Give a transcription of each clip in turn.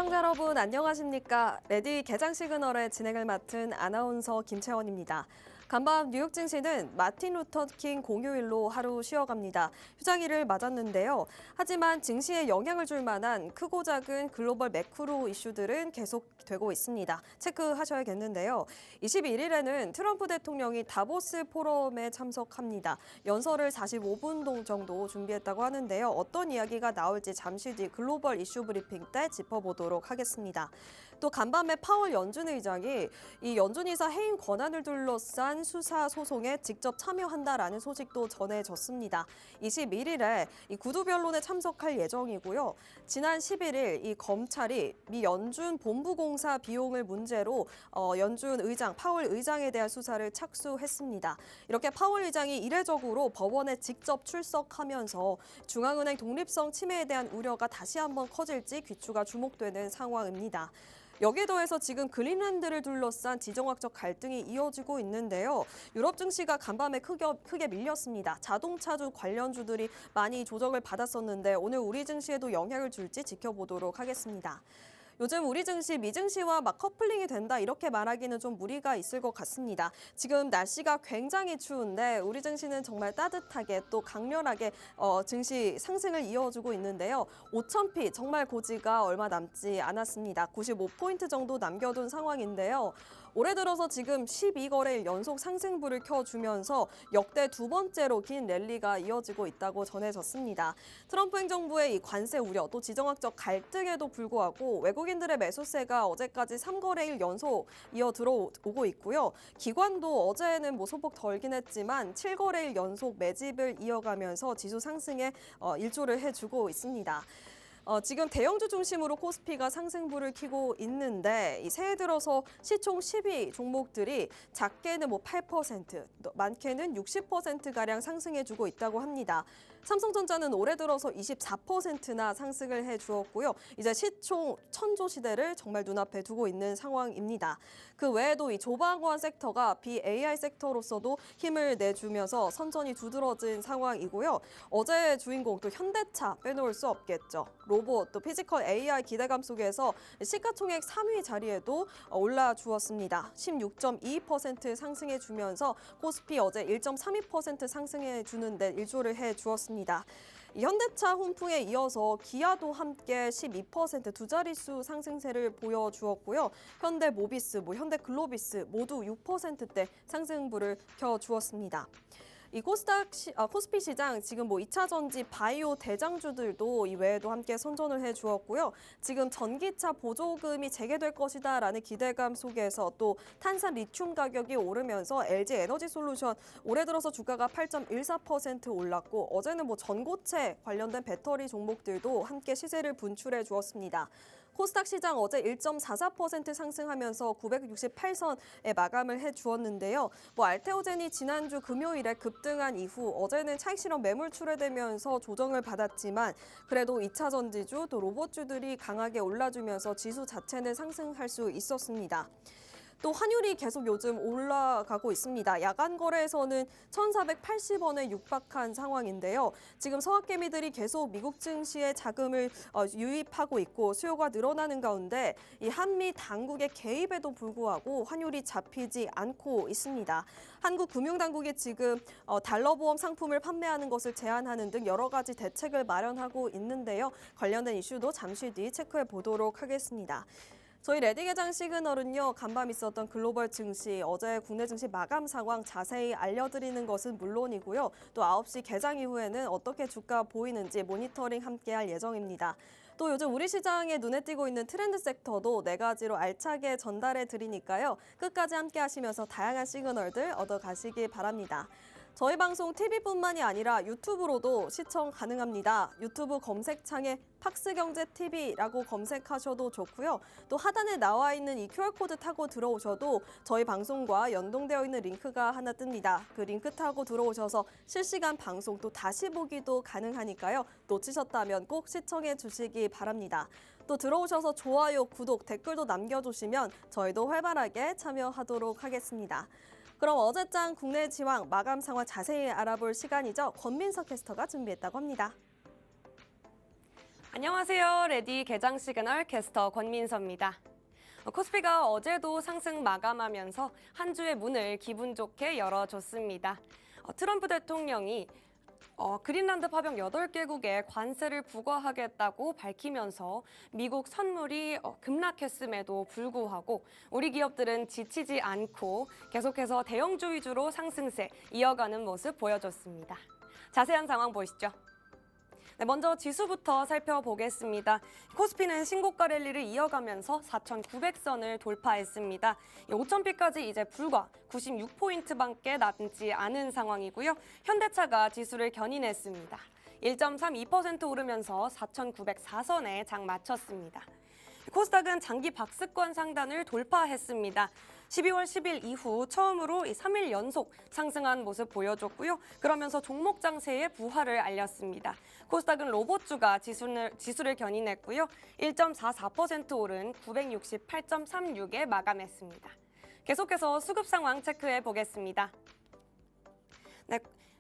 시청자 여러분 안녕하십니까? 레디 개장 시그널의 진행을 맡은 아나운서 김채원입니다. 간밤 뉴욕 증시는 마틴 루터 킹 공휴일로 하루 쉬어갑니다. 휴장일을 맞았는데요. 하지만 증시에 영향을 줄 만한 크고 작은 글로벌 매크로 이슈들은 계속되고 있습니다. 체크하셔야겠는데요. 21일에는 트럼프 대통령이 다보스 포럼에 참석합니다. 연설을 45분 정도 준비했다고 하는데요. 어떤 이야기가 나올지 잠시 뒤 글로벌 이슈 브리핑 때 짚어보도록 하겠습니다. 또 간밤에 파월 연준 의장이 이 연준 이사 해임 권한을 둘러싼 수사 소송에 직접 참여한다라는 소식도 전해졌습니다. 21일에 이 구두 변론에 참석할 예정이고요. 지난 11일 이 검찰이 미 연준 본부공사 비용을 문제로 연준 의장 파월 의장에 대한 수사를 착수했습니다. 이렇게 파월 의장이 이례적으로 법원에 직접 출석하면서 중앙은행 독립성 침해에 대한 우려가 다시 한번 커질지 귀추가 주목되는 상황입니다. 여기에 더해서 지금 그린란드를 둘러싼 지정학적 갈등이 이어지고 있는데요. 유럽 증시가 간밤에 크게 밀렸습니다. 자동차주 관련주들이 많이 조정을 받았었는데 오늘 우리 증시에도 영향을 줄지 지켜보도록 하겠습니다. 요즘 우리 증시, 미 증시와 막 커플링이 된다 이렇게 말하기는 좀 무리가 있을 것 같습니다. 지금 날씨가 굉장히 추운데 우리 증시는 정말 따뜻하게 또 강렬하게 증시 상승을 이어주고 있는데요. 5,000피 정말 고지가 얼마 남지 않았습니다. 95포인트 정도 남겨둔 상황인데요. 올해 들어서 지금 12거래일 연속 상승부를 켜주면서 역대 두 번째로 긴 랠리가 이어지고 있다고 전해졌습니다. 트럼프 행정부의 이 관세 우려 또 지정학적 갈등에도 불구하고 외국인들의 매수세가 어제까지 3거래일 연속 이어 들어오고 있고요. 기관도 어제는 소폭 덜긴 했지만 7거래일 연속 매집을 이어가면서 지수 상승에 일조를 해주고 있습니다. 지금 대형주 중심으로 코스피가 상승부를 켜고 있는데 이 새해 들어서 시총 10위 종목들이 작게는 8%, 많게는 60%가량 상승해주고 있다고 합니다. 삼성전자는 올해 들어서 24%나 상승을 해주었고요. 이제 시총 1000조 시대를 정말 눈앞에 두고 있는 상황입니다. 그 외에도 이 조방관 섹터가 BAI 섹터로서도 힘을 내주면서 선전이 두드러진 상황이고요. 어제의 주인공 또 현대차 빼놓을 수 없겠죠. 로봇 또 피지컬 AI 기대감 속에서 시가총액 3위 자리에도 올라주었습니다. 16.22% 상승해주면서 코스피 어제 1.32% 상승해주는데 일조를 해주었습니다. 이 현대차 훈풍에 이어서 기아도 함께 12% 두 자릿수 상승세를 보여주었고요. 현대모비스, 현대글로비스 모두 6%대 상승부를 켜주었습니다. 이 코스피 시장 지금 2차 전지 바이오 대장주들도 이외에도 함께 선전을 해주었고요. 지금 전기차 보조금이 재개될 것이다라는 기대감 속에서 또 탄산 리튬 가격이 오르면서 LG 에너지솔루션 올해 들어서 주가가 8.14% 올랐고 어제는 전고체 관련된 배터리 종목들도 함께 시세를 분출해 주었습니다. 코스닥 시장 어제 1.44% 상승하면서 968선에 마감을 해주었는데요. 알테오젠이 지난주 금요일에 급등한 이후 어제는 차익 실현 매물 출회되면서 조정을 받았지만 그래도 2차 전지주 또 로봇주들이 강하게 올라주면서 지수 자체는 상승할 수 있었습니다. 또 환율이 계속 요즘 올라가고 있습니다. 야간 거래에서는 1,480원에 육박한 상황인데요. 지금 서학개미들이 계속 미국 증시에 자금을 유입하고 있고 수요가 늘어나는 가운데 이 한미 당국의 개입에도 불구하고 환율이 잡히지 않고 있습니다. 한국금융당국이 지금 달러 보험 상품을 판매하는 것을 제한하는 등 여러 가지 대책을 마련하고 있는데요. 관련된 이슈도 잠시 뒤 체크해 보도록 하겠습니다. 저희 레디 개장 시그널은요, 간밤 있었던 글로벌 증시, 어제 국내 증시 마감 상황 자세히 알려드리는 것은 물론이고요. 또 9시 개장 이후에는 어떻게 주가 보이는지 모니터링 함께할 예정입니다. 또 요즘 우리 시장에 눈에 띄고 있는 트렌드 섹터도 4가지로 알차게 전달해 드리니까요. 끝까지 함께 하시면서 다양한 시그널들 얻어가시기 바랍니다. 저희 방송 TV뿐만이 아니라 유튜브로도 시청 가능합니다. 유튜브 검색창에 팍스경제TV라고 검색하셔도 좋고요. 또 하단에 나와 있는 이 QR코드 타고 들어오셔도 저희 방송과 연동되어 있는 링크가 하나 뜹니다. 그 링크 타고 들어오셔서 실시간 방송 또 다시 보기도 가능하니까요. 놓치셨다면 꼭 시청해 주시기 바랍니다. 또 들어오셔서 좋아요, 구독, 댓글도 남겨주시면 저희도 활발하게 참여하도록 하겠습니다. 그럼 어제장 국내 지황 마감 상황 자세히 알아볼 시간이죠. 권민석 캐스터가 준비했다고 합니다. 안녕하세요. 레디 개장 시그널 캐스터 권민서입니다. 코스피가 어제도 상승 마감하면서 한 주의 문을 기분 좋게 열어줬습니다. 트럼프 대통령이 그린란드 파병 8개국에 관세를 부과하겠다고 밝히면서 미국 선물이 급락했음에도 불구하고 우리 기업들은 지치지 않고 계속해서 대형주 위주로 상승세 이어가는 모습 보여줬습니다. 자세한 상황 보시죠. 네, 먼저 지수부터 살펴보겠습니다. 코스피는 신고가 랠리를 이어가면서 4,900선을 돌파했습니다. 5,000피까지 이제 불과 96포인트밖에 남지 않은 상황이고요. 현대차가 지수를 견인했습니다. 1.32% 오르면서 4,904선에 장 마쳤습니다. 코스닥은 장기 박스권 상단을 돌파했습니다. 12월 10일 이후 처음으로 3일 연속 상승한 모습 보여줬고요. 그러면서 종목 장세의 부활을 알렸습니다. 코스닥은 로봇주가 지수를 견인했고요. 1.44% 오른 968.36에 마감했습니다. 계속해서 수급 상황 체크해 보겠습니다. 네,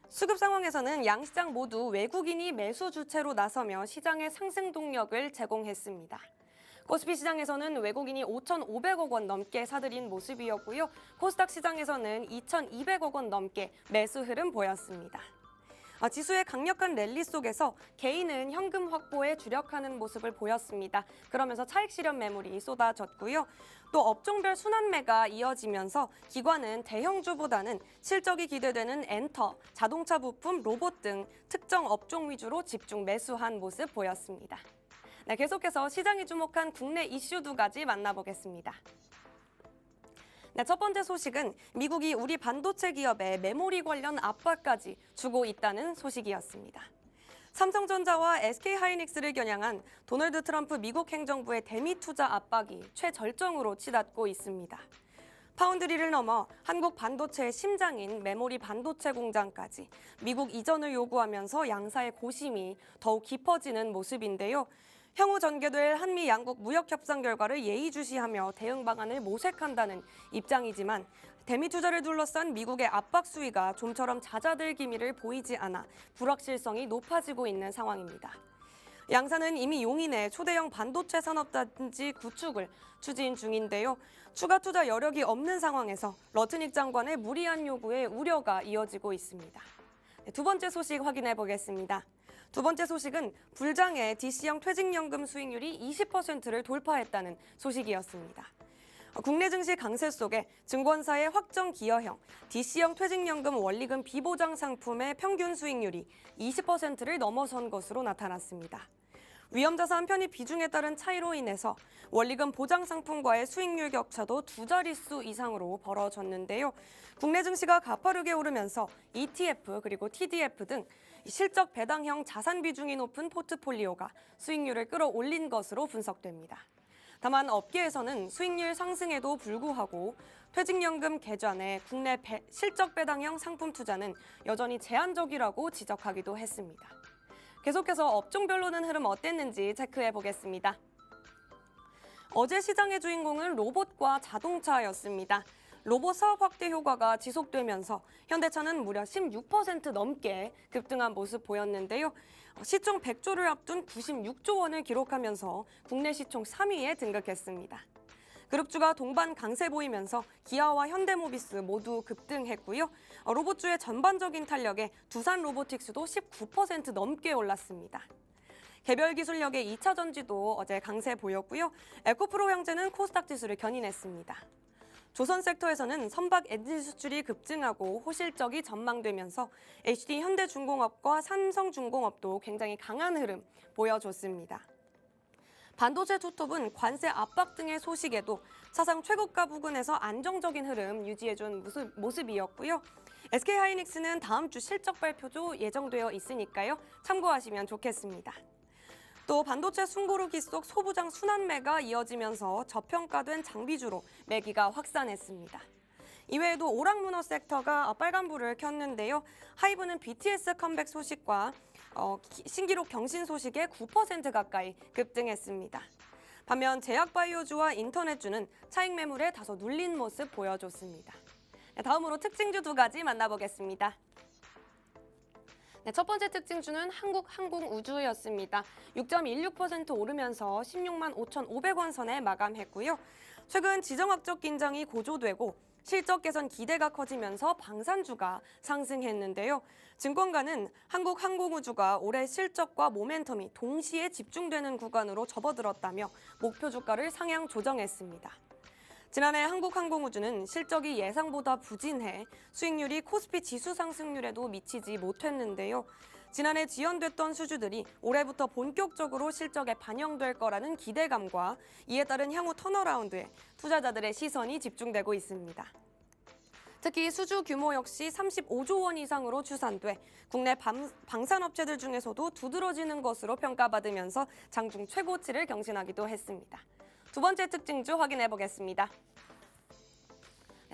수급 상황에서는 양시장 모두 외국인이 매수 주체로 나서며 시장의 상승 동력을 제공했습니다. 코스피 시장에서는 외국인이 5,500억 원 넘게 사들인 모습이었고요. 코스닥 시장에서는 2,200억 원 넘게 매수 흐름 보였습니다. 지수의 강력한 랠리 속에서 개인은 현금 확보에 주력하는 모습을 보였습니다. 그러면서 차익 실현 매물이 쏟아졌고요. 또 업종별 순환매가 이어지면서 기관은 대형주보다는 실적이 기대되는 엔터, 자동차 부품, 로봇 등 특정 업종 위주로 집중 매수한 모습 보였습니다. 네, 계속해서 시장이 주목한 국내 이슈 2가지 만나보겠습니다. 네, 첫 번째 소식은 미국이 우리 반도체 기업에 메모리 관련 압박까지 주고 있다는 소식이었습니다. 삼성전자와 SK하이닉스를 겨냥한 도널드 트럼프 미국 행정부의 대미 투자 압박이 최절정으로 치닫고 있습니다. 파운드리를 넘어 한국 반도체의 심장인 메모리 반도체 공장까지 미국 이전을 요구하면서 양사의 고심이 더욱 깊어지는 모습인데요. 향후 전개될 한미 양국 무역 협상 결과를 예의주시하며 대응 방안을 모색한다는 입장이지만 대미 투자를 둘러싼 미국의 압박 수위가 좀처럼 잦아들 기미를 보이지 않아 불확실성이 높아지고 있는 상황입니다. 양사는 이미 용인에 초대형 반도체 산업단지 구축을 추진 중인데요. 추가 투자 여력이 없는 상황에서 러트닉 장관의 무리한 요구에 우려가 이어지고 있습니다. 두 번째 소식 확인해 보겠습니다. 두 번째 소식은 불장의 DC형 퇴직연금 수익률이 20%를 돌파했다는 소식이었습니다. 국내 증시 강세 속에 증권사의 확정 기여형 DC형 퇴직연금 원리금 비보장 상품의 평균 수익률이 20%를 넘어선 것으로 나타났습니다. 위험자산 편입 비중에 따른 차이로 인해서 원리금 보장 상품과의 수익률 격차도 2자릿수 이상으로 벌어졌는데요. 국내 증시가 가파르게 오르면서 ETF 그리고 TDF 등 실적 배당형 자산 비중이 높은 포트폴리오가 수익률을 끌어올린 것으로 분석됩니다. 다만 업계에서는 수익률 상승에도 불구하고 퇴직연금 계좌 내 국내 실적 배당형 상품 투자는 여전히 제한적이라고 지적하기도 했습니다. 계속해서 업종별로는 흐름 어땠는지 체크해 보겠습니다. 어제 시장의 주인공은 로봇과 자동차였습니다. 로봇 사업 확대 효과가 지속되면서 현대차는 무려 16% 넘게 급등한 모습 보였는데요. 시총 100조를 앞둔 96조 원을 기록하면서 국내 시총 3위에 등극했습니다. 그룹주가 동반 강세 보이면서 기아와 현대모비스 모두 급등했고요. 로봇주의 전반적인 탄력에 두산 로보틱스도 19% 넘게 올랐습니다. 개별 기술력의 2차 전지도 어제 강세 보였고요. 에코프로 형제는 코스닥 지수를 견인했습니다. 조선 섹터에서는 선박 엔진 수출이 급증하고 호실적이 전망되면서 HD 현대중공업과 삼성중공업도 굉장히 강한 흐름 보여줬습니다. 반도체 투톱은 관세 압박 등의 소식에도 사상 최고가 부근에서 안정적인 흐름 유지해준 모습이었고요. SK하이닉스는 다음 주 실적 발표도 예정되어 있으니까요. 참고하시면 좋겠습니다. 또 반도체 숨고르기 속 소부장 순환매가 이어지면서 저평가된 장비주로 매기가 확산했습니다. 이외에도 오락문어 섹터가 빨간불을 켰는데요. 하이브는 BTS 컴백 소식과 신기록 경신 소식에 9% 가까이 급등했습니다. 반면 제약바이오주와 인터넷주는 차익 매물에 다소 눌린 모습 보여줬습니다. 다음으로 특징주 2가지 만나보겠습니다. 네, 첫 번째 특징주는 한국항공우주였습니다. 6.16% 오르면서 16만 5,500원 선에 마감했고요. 최근 지정학적 긴장이 고조되고 실적 개선 기대가 커지면서 방산주가 상승했는데요. 증권가는 한국항공우주가 올해 실적과 모멘텀이 동시에 집중되는 구간으로 접어들었다며 목표 주가를 상향 조정했습니다. 지난해 한국항공우주는 실적이 예상보다 부진해 수익률이 코스피 지수 상승률에도 미치지 못했는데요. 지난해 지연됐던 수주들이 올해부터 본격적으로 실적에 반영될 거라는 기대감과 이에 따른 향후 턴어라운드에 투자자들의 시선이 집중되고 있습니다. 특히 수주 규모 역시 35조 원 이상으로 추산돼 국내 방산업체들 중에서도 두드러지는 것으로 평가받으면서 장중 최고치를 경신하기도 했습니다. 두 번째 특징주 확인해 보겠습니다.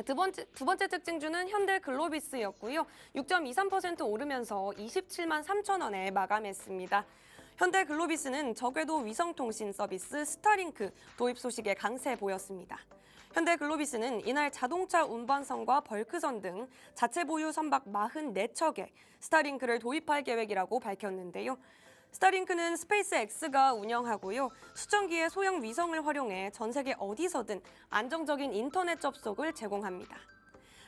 두 번째 특징주는 현대글로비스였고요. 6.23% 오르면서 27만 3천 원에 마감했습니다. 현대글로비스는 저궤도 위성통신 서비스 스타링크 도입 소식에 강세 보였습니다. 현대글로비스는 이날 자동차 운반선과 벌크선 등 자체 보유 선박 44척에 스타링크를 도입할 계획이라고 밝혔는데요. 스타링크는 스페이스X가 운영하고요. 수천 기의 소형 위성을 활용해 전 세계 어디서든 안정적인 인터넷 접속을 제공합니다.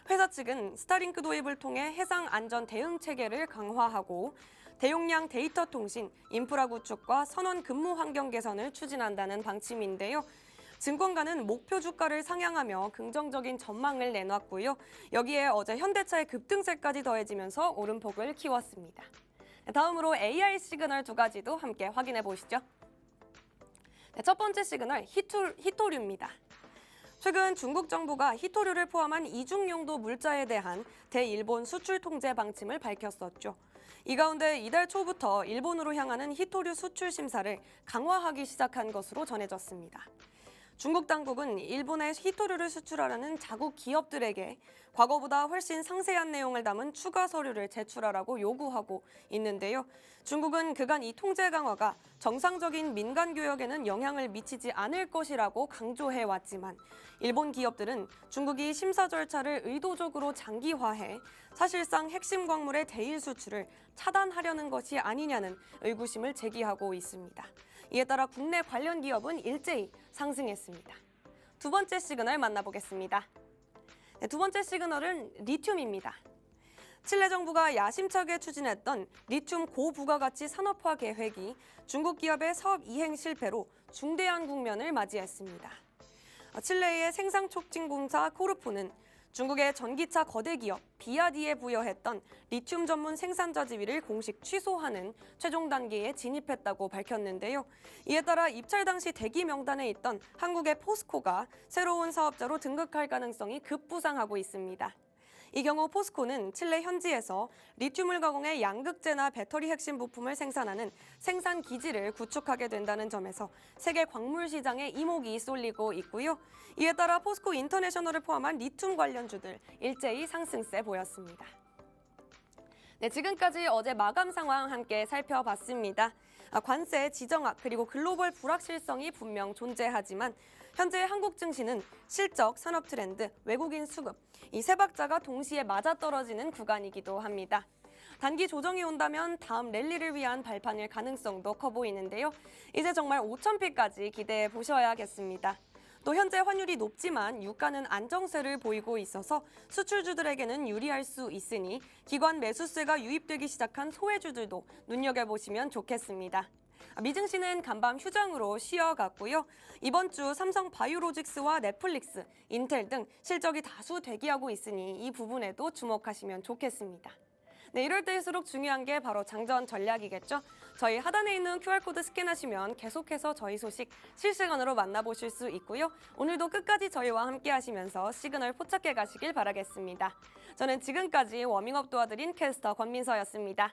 회사 측은 스타링크 도입을 통해 해상 안전 대응 체계를 강화하고 대용량 데이터 통신, 인프라 구축과 선원 근무 환경 개선을 추진한다는 방침인데요. 증권가는 목표 주가를 상향하며 긍정적인 전망을 내놨고요. 여기에 어제 현대차의 급등세까지 더해지면서 오름폭을 키웠습니다. 다음으로 AI 시그널 두 가지도 함께 확인해 보시죠. 첫 번째 시그널, 히토류입니다. 최근 중국 정부가 히토류를 포함한 이중용도 물자에 대한 대일본 수출 통제 방침을 밝혔었죠. 이 가운데 이달 초부터 일본으로 향하는 히토류 수출 심사를 강화하기 시작한 것으로 전해졌습니다. 중국 당국은 일본에 히토류를 수출하려는 자국 기업들에게 과거보다 훨씬 상세한 내용을 담은 추가 서류를 제출하라고 요구하고 있는데요. 중국은 그간 이 통제 강화가 정상적인 민간 교역에는 영향을 미치지 않을 것이라고 강조해 왔지만 일본 기업들은 중국이 심사 절차를 의도적으로 장기화해 사실상 핵심 광물의 대일 수출을 차단하려는 것이 아니냐는 의구심을 제기하고 있습니다. 이에 따라 국내 관련 기업은 일제히 상승했습니다. 두 번째 시그널 만나보겠습니다. 두 번째 시그널은 리튬입니다. 칠레 정부가 야심차게 추진했던 리튬 고부가가치 산업화 계획이 중국 기업의 사업 이행 실패로 중대한 국면을 맞이했습니다. 칠레의 생산 촉진공사 코르포는 중국의 전기차 거대 기업 비아디에 부여했던 리튬 전문 생산자 지위를 공식 취소하는 최종 단계에 진입했다고 밝혔는데요. 이에 따라 입찰 당시 대기 명단에 있던 한국의 포스코가 새로운 사업자로 등극할 가능성이 급부상하고 있습니다. 이 경우 포스코는 칠레 현지에서 리튬을 가공해 양극재나 배터리 핵심 부품을 생산하는 생산 기지를 구축하게 된다는 점에서 세계 광물 시장에 이목이 쏠리고 있고요. 이에 따라 포스코 인터내셔널을 포함한 리튬 관련주들 일제히 상승세 보였습니다. 네, 지금까지 어제 마감 상황 함께 살펴봤습니다. 관세, 지정학 그리고 글로벌 불확실성이 분명 존재하지만 현재 한국 증시는 실적, 산업 트렌드, 외국인 수급 이 세 박자가 동시에 맞아떨어지는 구간이기도 합니다. 단기 조정이 온다면 다음 랠리를 위한 발판일 가능성도 커 보이는데요. 이제 정말 5,000피까지 기대해 보셔야겠습니다. 또 현재 환율이 높지만 유가는 안정세를 보이고 있어서 수출주들에게는 유리할 수 있으니 기관 매수세가 유입되기 시작한 소외주들도 눈여겨보시면 좋겠습니다. 미증시는 간밤 휴장으로 쉬어갔고요. 이번 주 삼성 바이오로직스와 넷플릭스, 인텔 등 실적이 다수 대기하고 있으니 이 부분에도 주목하시면 좋겠습니다. 네, 이럴 때일수록 중요한 게 바로 장전 전략이겠죠. 저희 하단에 있는 QR코드 스캔하시면 계속해서 저희 소식 실시간으로 만나보실 수 있고요. 오늘도 끝까지 저희와 함께 하시면서 시그널 포착해 가시길 바라겠습니다. 저는 지금까지 워밍업 도와드린 캐스터 권민서였습니다.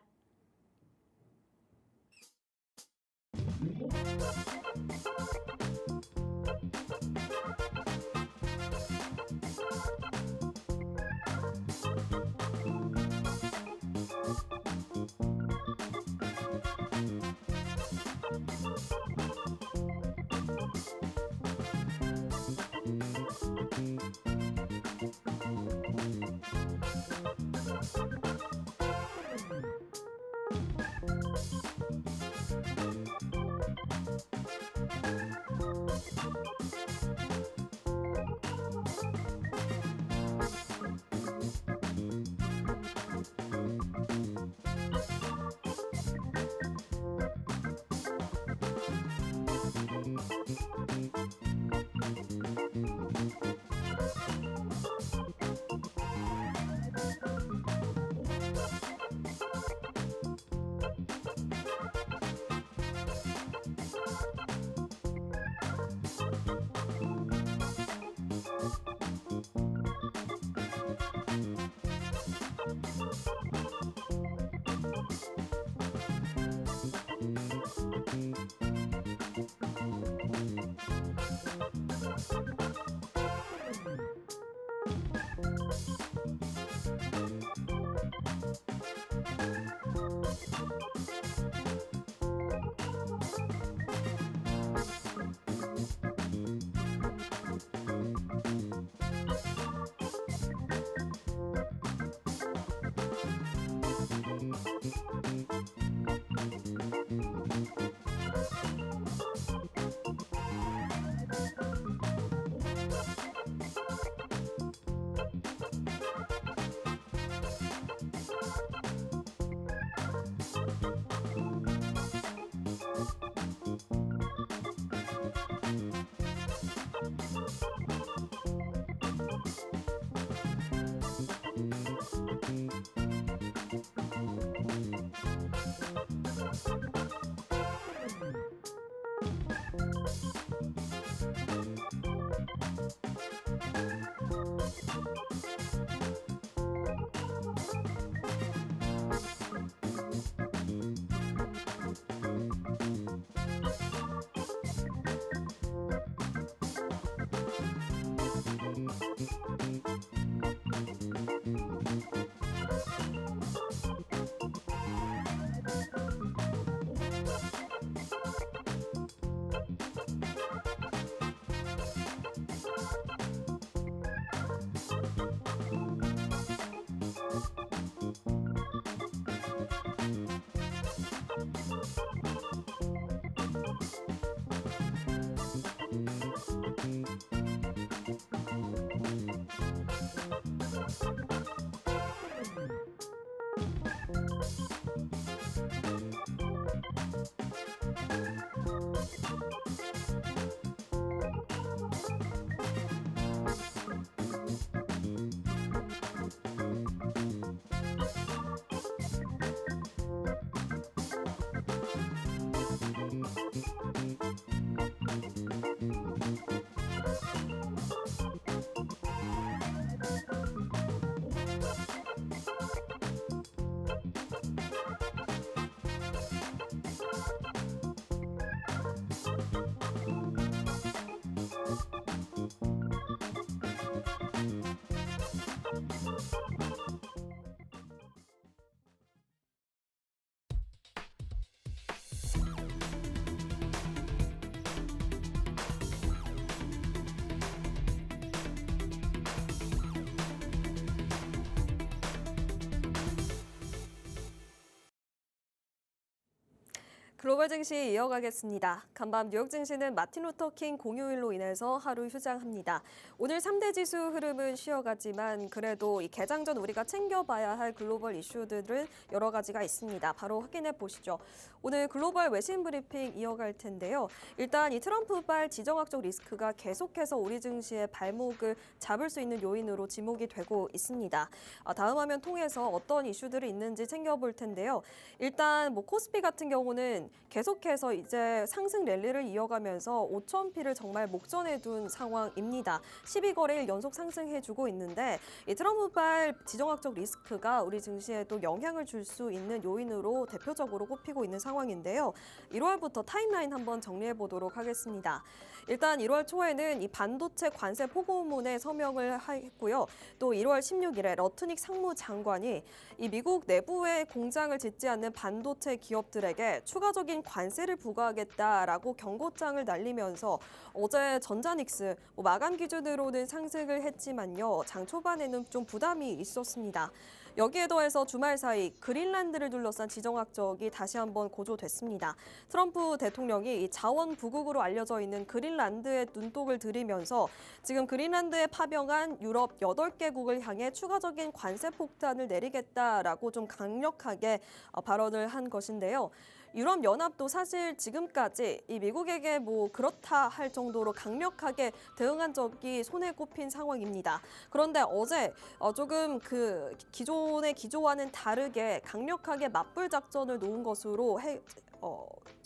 글로벌 증시 이어가겠습니다. 간밤 뉴욕 증시는 마틴 루터 킹 공휴일로 인해서 하루 휴장합니다. 오늘 3대 지수 흐름은 쉬어가지만 그래도 이 개장 전 우리가 챙겨봐야 할 글로벌 이슈들은 여러 가지가 있습니다. 바로 확인해 보시죠. 오늘 글로벌 외신 브리핑 이어갈 텐데요. 일단 이 트럼프발 지정학적 리스크가 계속해서 우리 증시의 발목을 잡을 수 있는 요인으로 지목이 되고 있습니다. 다음 화면 통해서 어떤 이슈들이 있는지 챙겨볼 텐데요. 일단 코스피 같은 경우는 계속해서 이제 상승 랠리를 이어가면서 5,000피를 정말 목전에 둔 상황입니다. 12거래일 연속 상승해주고 있는데 이 트럼프발 지정학적 리스크가 우리 증시에도 영향을 줄 수 있는 요인으로 대표적으로 꼽히고 있는 상황인데요. 1월부터 타임라인 한번 정리해 보도록 하겠습니다. 일단 1월 초에는 이 반도체 관세 포고문에 서명을 했고요. 또 1월 16일에 러트닉 상무장관이 이 미국 내부에 공장을 짓지 않는 반도체 기업들에게 추가적인 관세를 부과하겠다라고 경고장을 날리면서 어제 전자닉스 마감 기준으로는 상승을 했지만요. 장 초반에는 좀 부담이 있었습니다. 여기에 더해서 주말 사이 그린란드를 둘러싼 지정학적이 다시 한번 고조됐습니다. 트럼프 대통령이 이 자원 부국으로 알려져 있는 그린란드에 눈독을 들이면서 지금 그린란드에 파병한 유럽 8개국을 향해 추가적인 관세 폭탄을 내리겠다라고 좀 강력하게 발언을 한 것인데요. 유럽연합도 사실 지금까지 이 미국에게 그렇다 할 정도로 강력하게 대응한 적이 손에 꼽힌 상황입니다. 그런데 어제 조금 그 기존의 기조와는 다르게 강력하게 맞불 작전을 놓은 것으로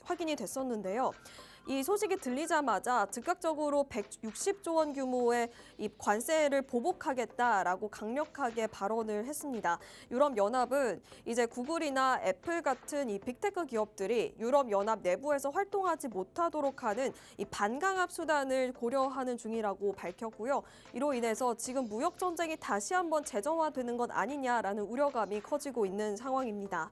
확인이 됐었는데요. 이 소식이 들리자마자 즉각적으로 160조 원 규모의 이 관세를 보복하겠다라고 강력하게 발언을 했습니다. 유럽연합은 이제 구글이나 애플 같은 이 빅테크 기업들이 유럽연합 내부에서 활동하지 못하도록 하는 이 반강압 수단을 고려하는 중이라고 밝혔고요. 이로 인해서 지금 무역 전쟁이 다시 한번 재정화되는 것 아니냐라는 우려감이 커지고 있는 상황입니다.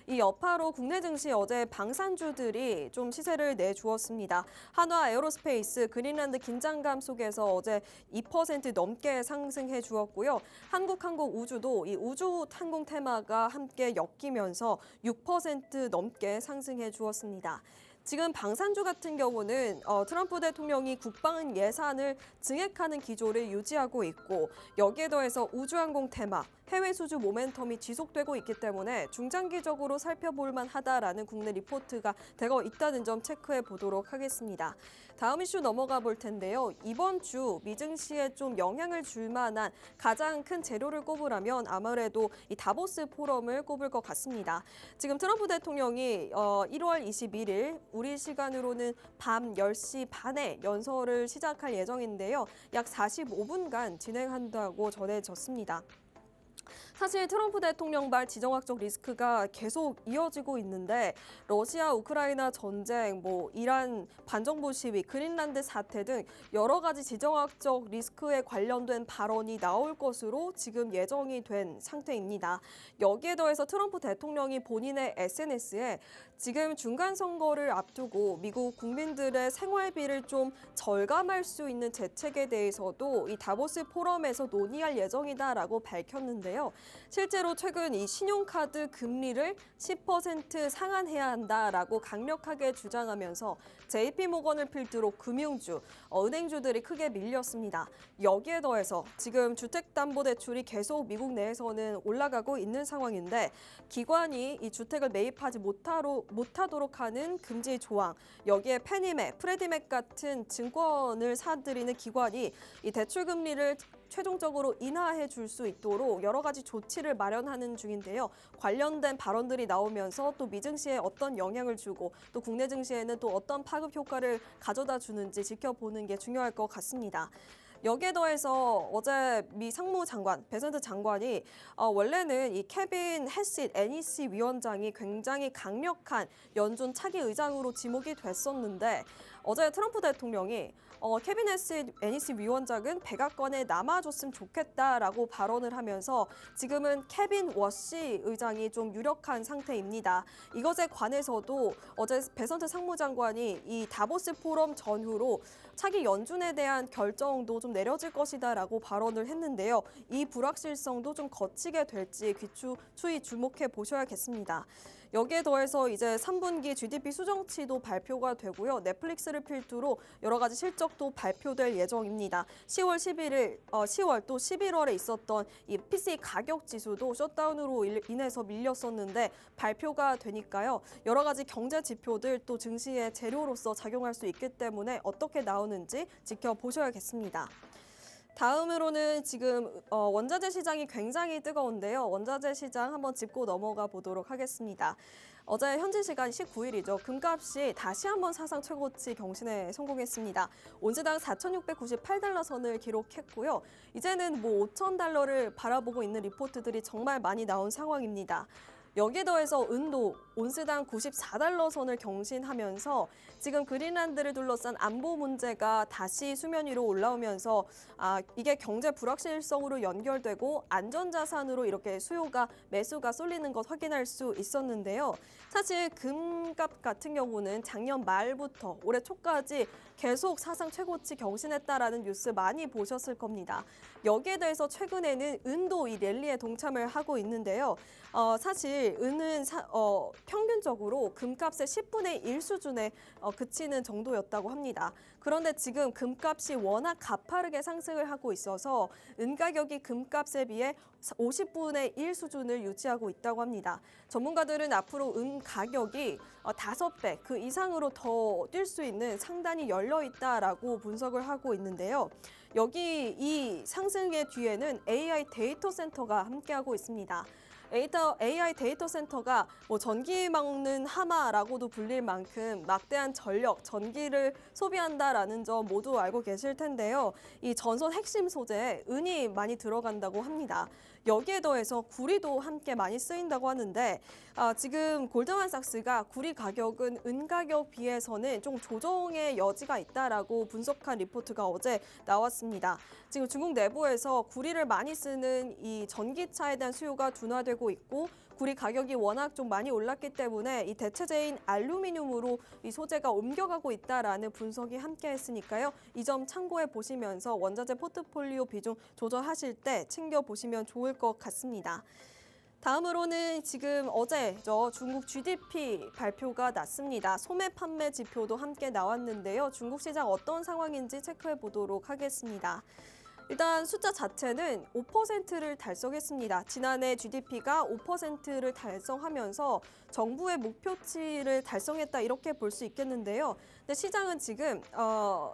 이 여파로 국내 증시 어제 방산주들이 좀 시세를 내주었습니다. 한화 에어로스페이스, 그린란드 긴장감 속에서 어제 2% 넘게 상승해 주었고요. 한국항공우주도 이 우주 항공 테마가 함께 엮이면서 6% 넘게 상승해 주었습니다. 지금 방산주 같은 경우는 트럼프 대통령이 국방 예산을 증액하는 기조를 유지하고 있고 여기에 더해서 우주항공 테마, 해외 수주 모멘텀이 지속되고 있기 때문에 중장기적으로 살펴볼 만하다라는 국내 리포트가 되고 있다는 점 체크해 보도록 하겠습니다. 다음 이슈 넘어가 볼 텐데요. 이번 주 미증시에 좀 영향을 줄 만한 가장 큰 재료를 꼽으라면 아무래도 이 다보스 포럼을 꼽을 것 같습니다. 지금 트럼프 대통령이 1월 21일 우리 시간으로는 밤 10시 반에 연설을 시작할 예정인데요. 약 45분간 진행한다고 전해졌습니다. 사실 트럼프 대통령발 지정학적 리스크가 계속 이어지고 있는데 러시아 우크라이나 전쟁, 이란 반정부 시위, 그린란드 사태 등 여러 가지 지정학적 리스크에 관련된 발언이 나올 것으로 지금 예정이 된 상태입니다. 여기에 더해서 트럼프 대통령이 본인의 SNS에 지금 중간 선거를 앞두고 미국 국민들의 생활비를 좀 절감할 수 있는 대책에 대해서도 이 다보스 포럼에서 논의할 예정이다라고 밝혔는데요. 실제로 최근 이 신용카드 금리를 10% 상한해야 한다라고 강력하게 주장하면서 JP모건을 필두로 금융주, 은행주들이 크게 밀렸습니다. 여기에 더해서 지금 주택담보대출이 계속 미국 내에서는 올라가고 있는 상황인데 기관이 이 주택을 매입하지 못하도록 하는 금지 조항, 여기에 페니맥, 프레디맥 같은 증권을 사들이는 기관이 이 대출 금리를 최종적으로 인하해 줄 수 있도록 여러 가지 조치를 마련하는 중인데요. 관련된 발언들이 나오면서 또 미증시에 어떤 영향을 주고 또 국내 증시에는 또 어떤 파급 효과를 가져다 주는지 지켜보는 게 중요할 것 같습니다. 여기에 더해서 어제 미 상무장관, 베센트 장관이 원래는 이 케빈 해싯 NEC 위원장이 굉장히 강력한 연준 차기 의장으로 지목이 됐었는데 어제 트럼프 대통령이 케빈 NEC 위원장은 백악관에 남아줬으면 좋겠다라고 발언을 하면서 지금은 케빈 워시 의장이 좀 유력한 상태입니다. 이것에 관해서도 어제 베선트 상무장관이 이 다보스 포럼 전후로 차기 연준에 대한 결정도 좀 내려질 것이다라고 발언을 했는데요. 이 불확실성도 좀 거치게 될지 추이 주목해 보셔야겠습니다. 여기에 더해서 이제 3분기 GDP 수정치도 발표가 되고요. 넷플릭스를 필두로 여러 가지 실적도 발표될 예정입니다. 10월 또 11월에 있었던 이 PC 가격 지수도 셧다운으로 인해서 밀렸었는데 발표가 되니까요. 여러 가지 경제 지표들 또 증시의 재료로서 작용할 수 있기 때문에 어떻게 나오는지 지켜보셔야겠습니다. 다음으로는 지금 원자재 시장이 굉장히 뜨거운데요. 원자재 시장 한번 짚고 넘어가 보도록 하겠습니다. 어제 현지 시간 19일이죠. 금값이 다시 한번 사상 최고치 경신에 성공했습니다. 온스당 4,698달러 선을 기록했고요. 이제는 5,000달러를 바라보고 있는 리포트들이 정말 많이 나온 상황입니다. 여기에 더해서 은도 온스당 94달러 선을 경신하면서 지금 그린란드를 둘러싼 안보 문제가 다시 수면 위로 올라오면서 이게 경제 불확실성으로 연결되고 안전자산으로 이렇게 매수가 쏠리는 것 확인할 수 있었는데요. 사실 금값 같은 경우는 작년 말부터 올해 초까지 계속 사상 최고치 경신했다라는 뉴스 많이 보셨을 겁니다. 여기에 대해서 최근에는 은도 이 랠리에 동참을 하고 있는데요. 사실 은은 평균적으로 금값의 10분의 1 수준에 그치는 정도였다고 합니다. 그런데 지금 금값이 워낙 가파르게 상승을 하고 있어서 은 가격이 금값에 비해 50분의 1 수준을 유지하고 있다고 합니다. 전문가들은 앞으로 은 가격이 5배 그 이상으로 더 뛸 수 있는 상단이 열려 있다라고 분석을 하고 있는데요. 여기 이 상승의 뒤에는 AI 데이터 센터가 함께하고 있습니다. AI 데이터 센터가 전기 막는 하마라고도 불릴 만큼 막대한 전기를 소비한다라는 점 모두 알고 계실 텐데요. 이 전선 핵심 소재에 은이 많이 들어간다고 합니다. 여기에 더해서 구리도 함께 많이 쓰인다고 하는데 지금 골드만삭스가 구리 가격은 은 가격 비해서는 좀 조정의 여지가 있다라고 분석한 리포트가 어제 나왔습니다. 지금 중국 내부에서 구리를 많이 쓰는 이 전기차에 대한 수요가 둔화되고 있고 구리 가격이 워낙 좀 많이 올랐기 때문에 이 대체재인 알루미늄으로 이 소재가 옮겨가고 있다라는 분석이 함께 했으니까요. 이 점 참고해 보시면서 원자재 포트폴리오 비중 조절하실 때 챙겨보시면 좋을 것 같습니다. 다음으로는 지금 어제 중국 GDP 발표가 났습니다. 소매 판매 지표도 함께 나왔는데요. 중국 시장 어떤 상황인지 체크해 보도록 하겠습니다. 일단 숫자 자체는 5%를 달성했습니다. 지난해 GDP가 5%를 달성하면서 정부의 목표치를 달성했다 이렇게 볼 수 있겠는데요. 근데 시장은 지금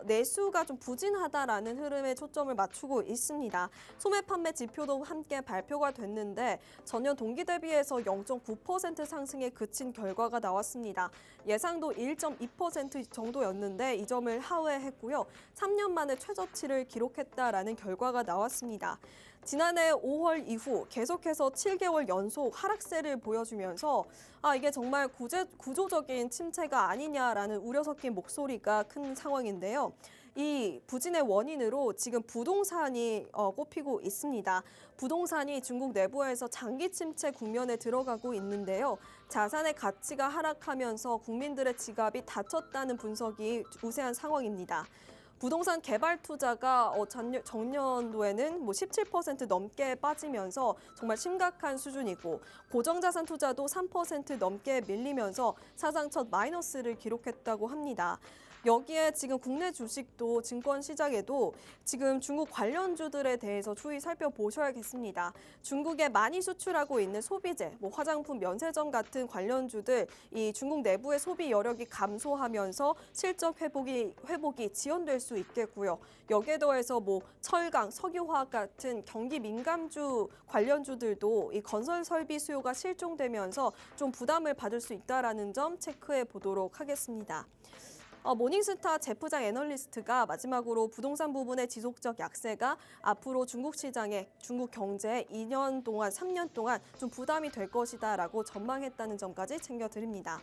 내수가 좀 부진하다라는 흐름에 초점을 맞추고 있습니다. 소매 판매 지표도 함께 발표가 됐는데 전년 동기 대비해서 0.9% 상승에 그친 결과가 나왔습니다. 예상도 1.2% 정도였는데 이 점을 하회했고요. 3년 만에 최저치를 기록했다라는 결과가 나왔습니다. 지난해 5월 이후 계속해서 7개월 연속 하락세를 보여주면서 이게 정말 구조적인 침체가 아니냐라는 우려 섞인 목소리가 큰 상황인데요. 이 부진의 원인으로 지금 부동산이 꼽히고 있습니다. 부동산이 중국 내부에서 장기 침체 국면에 들어가고 있는데요. 자산의 가치가 하락하면서 국민들의 지갑이 닫혔다는 분석이 우세한 상황입니다. 부동산 개발 투자가 전년도에는 17% 넘게 빠지면서 정말 심각한 수준이고 고정자산 투자도 3% 넘게 밀리면서 사상 첫 마이너스를 기록했다고 합니다. 여기에 지금 국내 주식도 증권 시장에도 지금 중국 관련주들에 대해서 추이 살펴보셔야겠습니다. 중국에 많이 수출하고 있는 소비재, 화장품, 면세점 같은 관련주들 이 중국 내부의 소비 여력이 감소하면서 실적 회복이 지연될 수 있겠고요. 여기에 더해서 철강, 석유화학 같은 경기 민감주 관련주들도 이 건설 설비 수요가 실종되면서 좀 부담을 받을 수 있다라는 점 체크해 보도록 하겠습니다. 모닝스타 제프장 애널리스트가 마지막으로 부동산 부분의 지속적 약세가 앞으로 중국 시장에 중국 경제에 2년 동안, 3년 동안 좀 부담이 될 것이다라고 전망했다는 점까지 챙겨드립니다.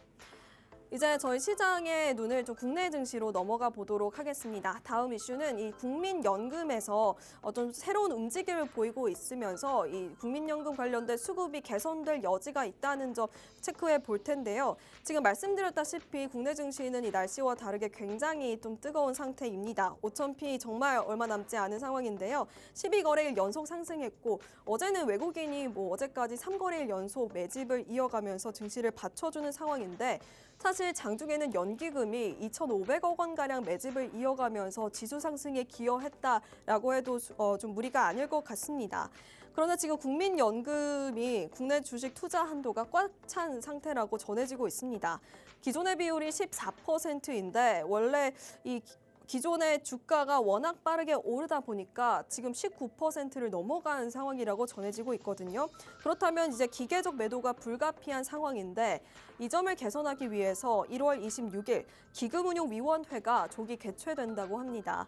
이제 저희 시장의 눈을 좀 국내 증시로 넘어가 보도록 하겠습니다. 다음 이슈는 이 국민연금에서 좀 새로운 움직임을 보이고 있으면서 이 국민연금 관련된 수급이 개선될 여지가 있다는 점 체크해 볼 텐데요. 지금 말씀드렸다시피 국내 증시는 이 날씨와 다르게 굉장히 좀 뜨거운 상태입니다. 5,000p 정말 얼마 남지 않은 상황인데요. 12거래일 연속 상승했고 어제는 외국인이 어제까지 3거래일 연속 매집을 이어가면서 증시를 받쳐주는 상황인데 사실 장중에는 연기금이 2,500억 원가량 매집을 이어가면서 지수 상승에 기여했다라고 해도 좀 무리가 아닐 것 같습니다. 그러나 지금 국민연금이 국내 주식 투자 한도가 꽉 찬 상태라고 전해지고 있습니다. 기존의 비율이 14%인데 원래 이 기존의 주가가 워낙 빠르게 오르다 보니까 지금 19%를 넘어간 상황이라고 전해지고 있거든요. 그렇다면 이제 기계적 매도가 불가피한 상황인데 이 점을 개선하기 위해서 1월 26일 기금운용위원회가 조기 개최된다고 합니다.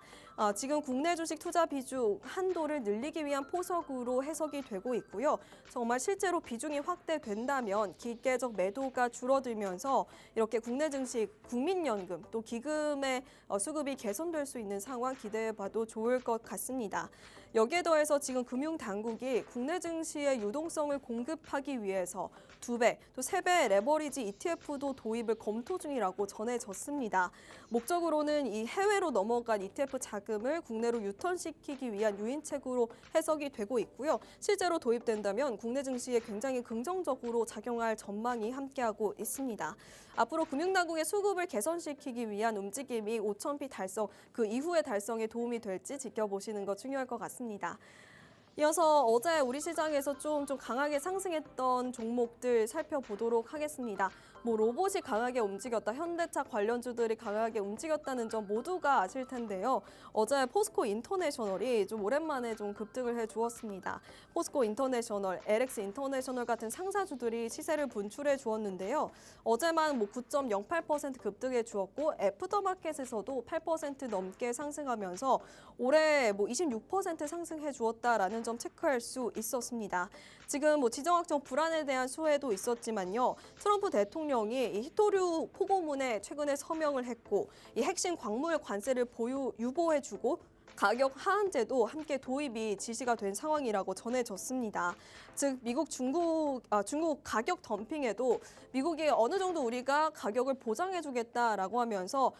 지금 국내 주식 투자 비중 한도를 늘리기 위한 포석으로 해석이 되고 있고요. 정말 실제로 비중이 확대된다면 기계적 매도가 줄어들면서 이렇게 국내 증시, 국민연금 또 기금의 수급이 개선될 수 있는 상황 기대해봐도 좋을 것 같습니다. 여기에 더해서 지금 금융당국이 국내 증시의 유동성을 공급하기 위해서 2배, 또 3배 레버리지 ETF도 도입을 검토 중이라고 전해졌습니다. 목적으로는 이 해외로 넘어간 ETF 자금을 국내로 유턴시키기 위한 유인책으로 해석이 되고 있고요. 실제로 도입된다면 국내 증시에 굉장히 긍정적으로 작용할 전망이 함께하고 있습니다. 앞으로 금융당국의 수급을 개선시키기 위한 움직임이 5,000p 달성, 그 이후의 달성에 도움이 될지 지켜보시는 것 중요할 것 같습니다. 이어서 어제 우리 시장에서 좀 강하게 상승했던 종목들 살펴보도록 하겠습니다. 로봇이 강하게 움직였다, 현대차 관련주들이 강하게 움직였다는 점 모두가 아실 텐데요. 어제 포스코 인터내셔널이 좀 오랜만에 좀 급등을 해주었습니다. 포스코 인터내셔널, LX 인터내셔널 같은 상사주들이 시세를 분출해 주었는데요. 어제만 9.08% 급등해 주었고 애프터마켓에서도 8% 넘게 상승하면서 올해 26% 상승해 주었다라는 점 체크할 수 있었습니다. 지금 지정학적 불안에 대한 수혜도 있었지만요. 트럼프 대통령이 이 히토류 포고문에 최근에 서명을 했고 이 핵심 광물 관세를 유보해주고 가격 하한제도 함께 도입이 지시가 된 상황이라고 전해졌습니다. 즉 중국 가격 덤핑에도 미국이 어느 정도 우리가 가격을 보장해주겠다라고 하면서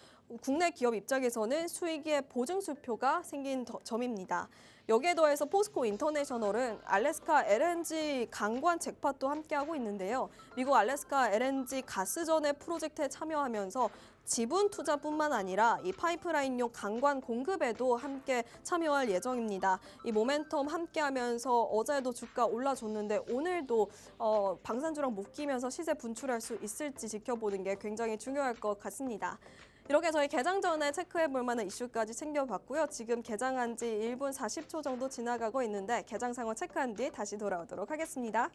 국내 기업 입장에서는 수익의 보증수표가 생긴 점입니다. 여기에 더해서 포스코 인터내셔널은 알래스카 LNG 강관 잭팟도 함께하고 있는데요. 미국 알래스카 LNG 가스전의 프로젝트에 참여하면서 지분 투자뿐만 아니라 이 파이프라인용 강관 공급에도 함께 참여할 예정입니다. 이 모멘텀 함께하면서 어제도 주가 올라줬는데 오늘도 방산주랑 묶이면서 시세 분출할 수 있을지 지켜보는 게 굉장히 중요할 것 같습니다. 이렇게 저희 개장 전에 체크해볼 만한 이슈까지 챙겨봤고요. 지금 개장한 지 1분 40초 정도 지나가고 있는데 개장 상황 체크한 뒤 다시 돌아오도록 하겠습니다.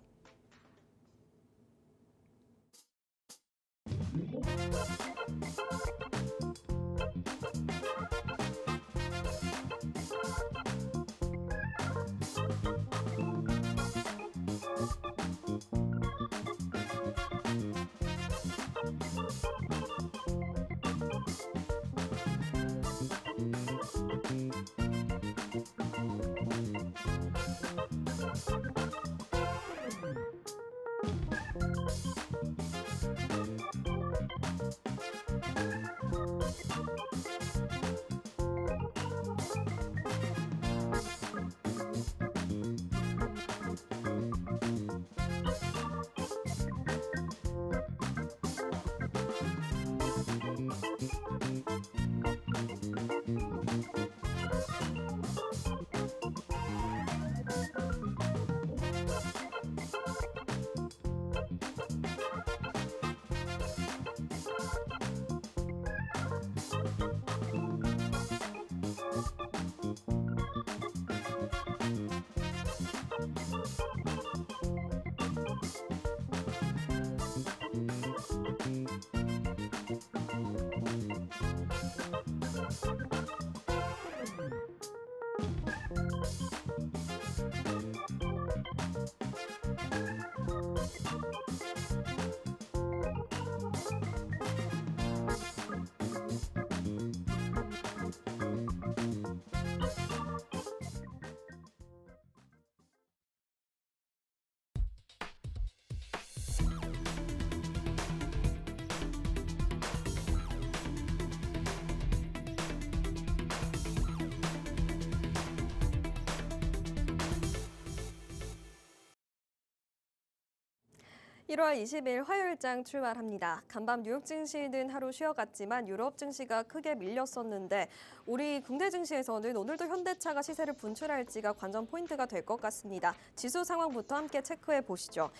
1월 20일 화요일장 출발합니다. 간밤 뉴욕 증시는 하루 쉬어갔지만 유럽 증시가 크게 밀렸었는데 우리 국내 증시에서는 오늘도 현대차가 시세를 분출할지가 관전 포인트가 될 것 같습니다. 지수 상황부터 함께 체크해 보시죠.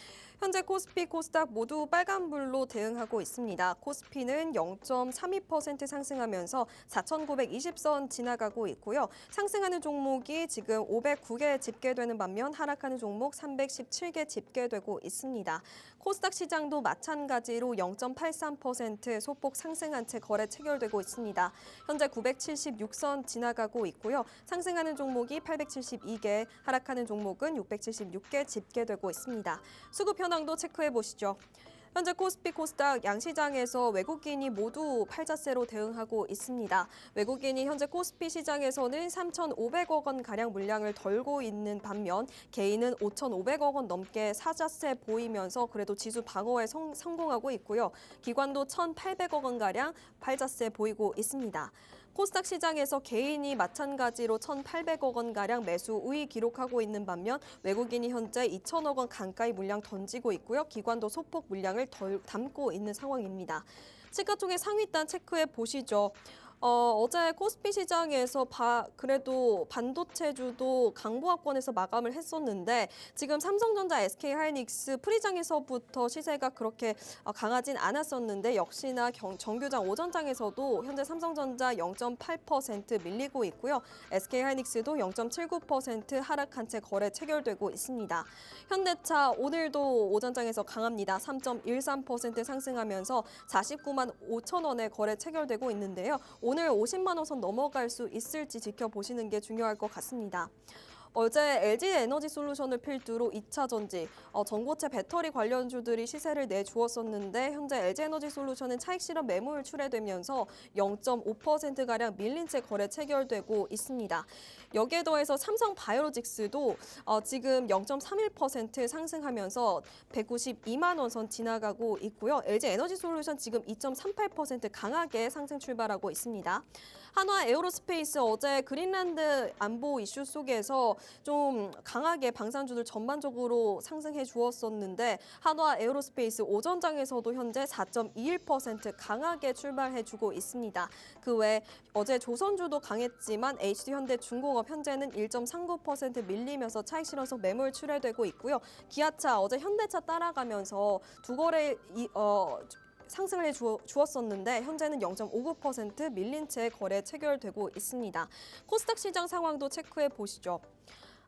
현재 코스피, 코스닥 모두 빨간불로 대응하고 있습니다. 코스피는 0.32% 상승하면서 4,920선 지나가고 있고요. 상승하는 종목이 지금 509개 집계되는 반면 하락하는 종목 317개 집계되고 있습니다. 코스닥 시장도 마찬가지로 0.83% 소폭 상승한 채 거래 체결되고 있습니다. 현재 976선 지나가고 있고요. 상승하는 종목이 872개, 하락하는 종목은 676개 집계되고 있습니다. 수급 현황도 체크해 보시죠. 현재 코스피, 코스닥 양시장에서 외국인이 모두 팔자세로 대응하고 있습니다. 외국인이 현재 코스피 시장에서는 3,500억 원 가량 물량을 덜고 있는 반면 개인은 5,500억 원 넘게 사자세 보이면서 그래도 지수 방어에 성공하고 있고요. 기관도 1,800억 원 가량 팔자세 보이고 있습니다. 코스닥 시장에서 개인이 마찬가지로 1,800억 원 가량 매수 우위 기록하고 있는 반면 외국인이 현재 2,000억 원 가까이 물량 던지고 있고요. 기관도 소폭 물량을 덜 담고 있는 상황입니다. 시가총액 상위단 체크해 보시죠. 어제 코스피 시장에서 그래도 반도체주도 강보합권에서 마감을 했었는데 지금 삼성전자, SK하이닉스 프리장에서부터 시세가 그렇게 강하진 않았었는데 역시나 정규장 오전장에서도 현재 삼성전자 0.8% 밀리고 있고요. SK하이닉스도 0.79% 하락한 채 거래 체결되고 있습니다. 현대차 오늘도 오전장에서 강합니다. 3.13% 상승하면서 49만 5천 원에 거래 체결되고 있는데요. 오늘 50만 원 선 넘어갈 수 있을지 지켜보시는 게 중요할 것 같습니다. 어제 LG에너지솔루션을 필두로 2차 전지, 전고체 배터리 관련주들이 시세를 내주었었는데 현재 LG에너지솔루션은 차익 실현 매물 출회되면서 0.5%가량 밀린 채 거래 체결되고 있습니다. 여기에 더해서 삼성바이오로직스도 지금 0.31% 상승하면서 192만 원 선 지나가고 있고요. LG에너지솔루션 지금 2.38% 강하게 상승 출발하고 있습니다. 한화 에어로스페이스 어제 그린란드 안보 이슈 속에서 좀 강하게 방산주들 전반적으로 상승해 주었었는데 한화 에어로스페이스 오전장에서도 현재 4.21% 강하게 출발해 주고 있습니다. 그 외 어제 조선주도 강했지만 HD현대중공업 현재는 1.39% 밀리면서 차익 실현성 매물 출회되고 있고요. 기아차 어제 현대차 따라가면서 두 거래 상승을 해주었었는데 현재는 0.59% 밀린 채 거래 체결되고 있습니다. 코스닥 시장 상황도 체크해 보시죠.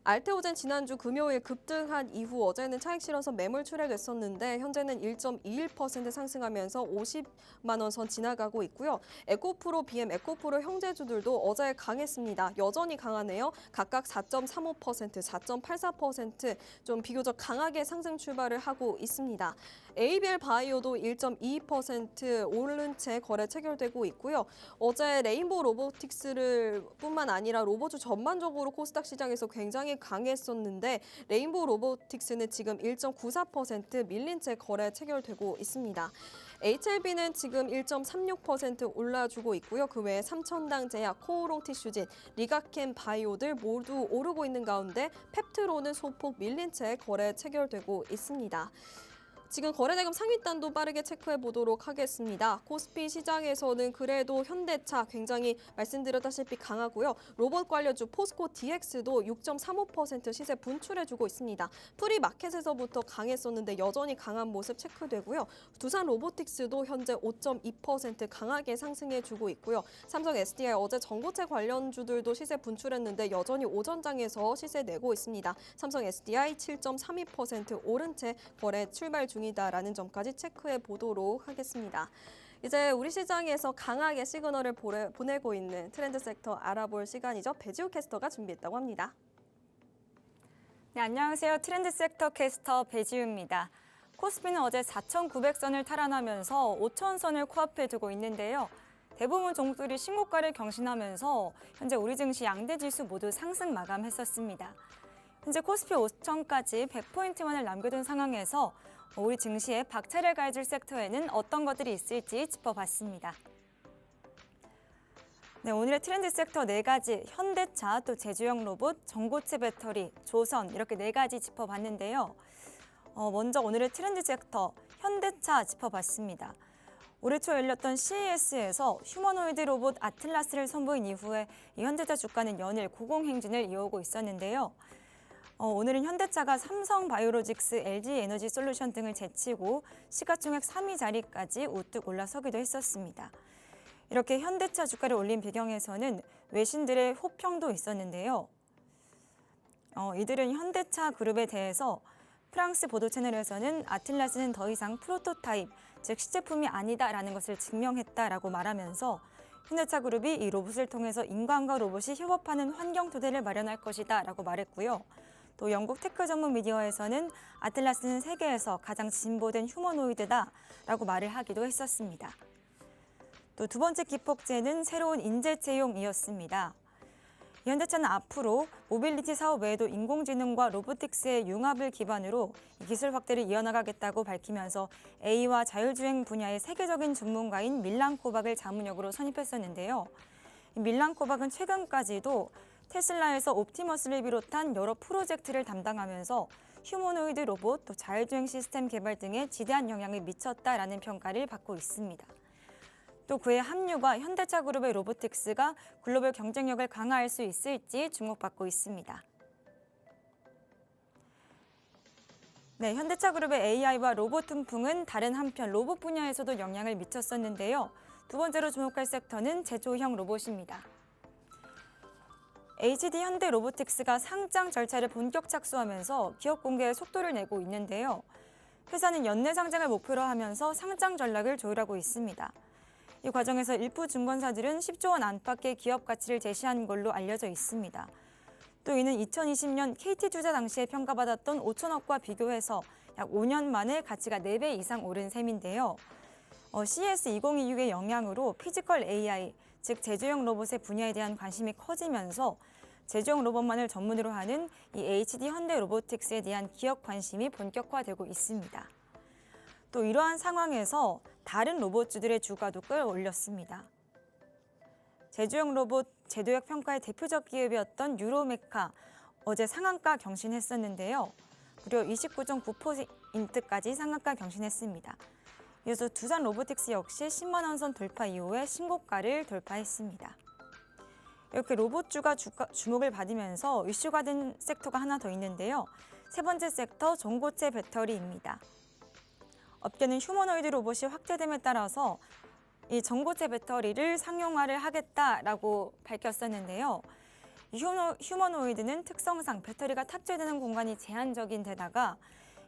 알테오젠 지난주 금요일 급등한 이후 어제는 차익 실현선 매물 출회됐었는데 현재는 1.21% 상승하면서 50만 원 선 지나가고 있고요. 에코프로, BM 에코프로 형제주들도 어제 강했습니다. 여전히 강하네요. 각각 4.35%, 4.84% 좀 비교적 강하게 상승 출발을 하고 있습니다. ABL 바이오도 1.22% 오른 채 거래 체결되고 있고요. 어제 레인보우 로보틱스를 뿐만 아니라 로보주 전반적으로 코스닥 시장에서 굉장히 강했었는데 레인보우 로보틱스는 지금 1.94% 밀린 채 거래 체결되고 있습니다. HLB는 지금 1.36% 올라주고 있고요. 그 외에 삼천당 제약, 코오롱 티슈진, 리가캠 바이오들 모두 오르고 있는 가운데 펩트로는 소폭 밀린 채 거래 체결되고 있습니다. 지금 거래대금 상위단도 빠르게 체크해 보도록 하겠습니다. 코스피 시장에서는 그래도 현대차 굉장히 말씀드렸다시피 강하고요. 로봇 관련주 포스코 DX도 6.35% 시세 분출해주고 있습니다. 프리마켓에서부터 강했었는데 여전히 강한 모습 체크되고요. 두산 로보틱스도 현재 5.2% 강하게 상승해주고 있고요. 삼성 SDI 어제 전고체 관련주들도 시세 분출했는데 여전히 오전장에서 시세 내고 있습니다. 삼성 SDI 7.32% 오른 채 거래 출발 중이다라는 점까지 체크해 보도록 하겠습니다. 이제 우리 시장에서 강하게 시그널을 보내고 있는 트렌드 섹터 알아볼 시간이죠. 배지우 캐스터가 준비했다고 합니다. 네, 안녕하세요. 트렌드 섹터 캐스터 배지우입니다. 코스피는 어제 4,900선을 탈환하면서 5,000선을 코앞에 두고 있는데요. 대부분 종목들이 신고가를 경신하면서 현재 우리 증시 양대 지수 모두 상승 마감했었습니다. 현재 코스피 5천까지 100포인트만을 남겨둔 상황에서 우리 증시에 박차를 가해줄 섹터에는 어떤 것들이 있을지 짚어봤습니다. 네, 오늘의 트렌드 섹터 4가지, 현대차, 또 제주형 로봇, 전고체 배터리, 조선 이렇게 4가지 짚어봤는데요. 먼저 오늘의 트렌드 섹터 현대차 짚어봤습니다. 올해 초 열렸던 CES에서 휴머노이드 로봇 아틀라스를 선보인 이후에 이 현대차 주가는 연일 고공행진을 이어오고 있었는데요. 오늘은 현대차가 삼성바이오로직스, LG에너지솔루션 등을 제치고 시가총액 3위 자리까지 우뚝 올라서기도 했었습니다. 이렇게 현대차 주가를 올린 배경에서는 외신들의 호평도 있었는데요. 이들은 현대차 그룹에 대해서 프랑스 보도 채널에서는 아틀라스는 더 이상 프로토타입, 즉 시제품이 아니다라는 것을 증명했다라고 말하면서 현대차 그룹이 이 로봇을 통해서 인간과 로봇이 협업하는 환경 토대를 마련할 것이다라고 말했고요. 또 영국 테크 전문 미디어에서는 아틀라스는 세계에서 가장 진보된 휴머노이드다라고 말을 하기도 했었습니다. 또 두 번째 기폭제는 새로운 인재 채용이었습니다. 현대차는 앞으로 모빌리티 사업 외에도 인공지능과 로보틱스의 융합을 기반으로 기술 확대를 이어나가겠다고 밝히면서 A와 자율주행 분야의 세계적인 전문가인 밀란 코박을 자문역으로 선임했었는데요. 밀란 코박은 최근까지도 테슬라에서 옵티머스를 비롯한 여러 프로젝트를 담당하면서 휴머노이드 로봇, 또 자율주행 시스템 개발 등에 지대한 영향을 미쳤다라는 평가를 받고 있습니다. 또 그의 합류가 현대차 그룹의 로보틱스가 글로벌 경쟁력을 강화할 수 있을지 주목받고 있습니다. 네, 현대차 그룹의 AI와 로봇 훈풍은 다른 한편 로봇 분야에서도 영향을 미쳤었는데요. 두 번째로 주목할 섹터는 제조형 로봇입니다. HD 현대 로보틱스가 상장 절차를 본격 착수하면서 기업 공개에 속도를 내고 있는데요. 회사는 연내 상장을 목표로 하면서 상장 전략을 조율하고 있습니다. 이 과정에서 일부 증권사들은 10조 원 안팎의 기업 가치를 제시한 걸로 알려져 있습니다. 또 이는 2020년 KT투자 당시에 평가받았던 5천억과 비교해서 약 5년 만에 가치가 4배 이상 오른 셈인데요. CES 2026의 영향으로 피지컬 AI, 즉 제조형 로봇의 분야에 대한 관심이 커지면서 제조형 로봇만을 전문으로 하는 이 HD 현대 로보틱스에 대한 기업 관심이 본격화되고 있습니다. 또 이러한 상황에서 다른 로봇주들의 주가도 끌어올렸습니다. 제조형 로봇 제도역 평가의 대표적 기업이었던 유로메카, 어제 상한가 경신했었는데요. 무려 29.9%까지 상한가 경신했습니다. 이어서 두산 로보틱스 역시 10만 원 선 돌파 이후에 신고가를 돌파했습니다. 이렇게 로봇주가 주목을 받으면서 이슈가 된 섹터가 하나 더 있는데요. 세 번째 섹터, 전고체 배터리입니다. 업계는 휴머노이드 로봇이 확대됨에 따라서 이 전고체 배터리를 상용화를 하겠다라고 밝혔었는데요. 휴머노이드는 특성상 배터리가 탑재되는 공간이 제한적인 데다가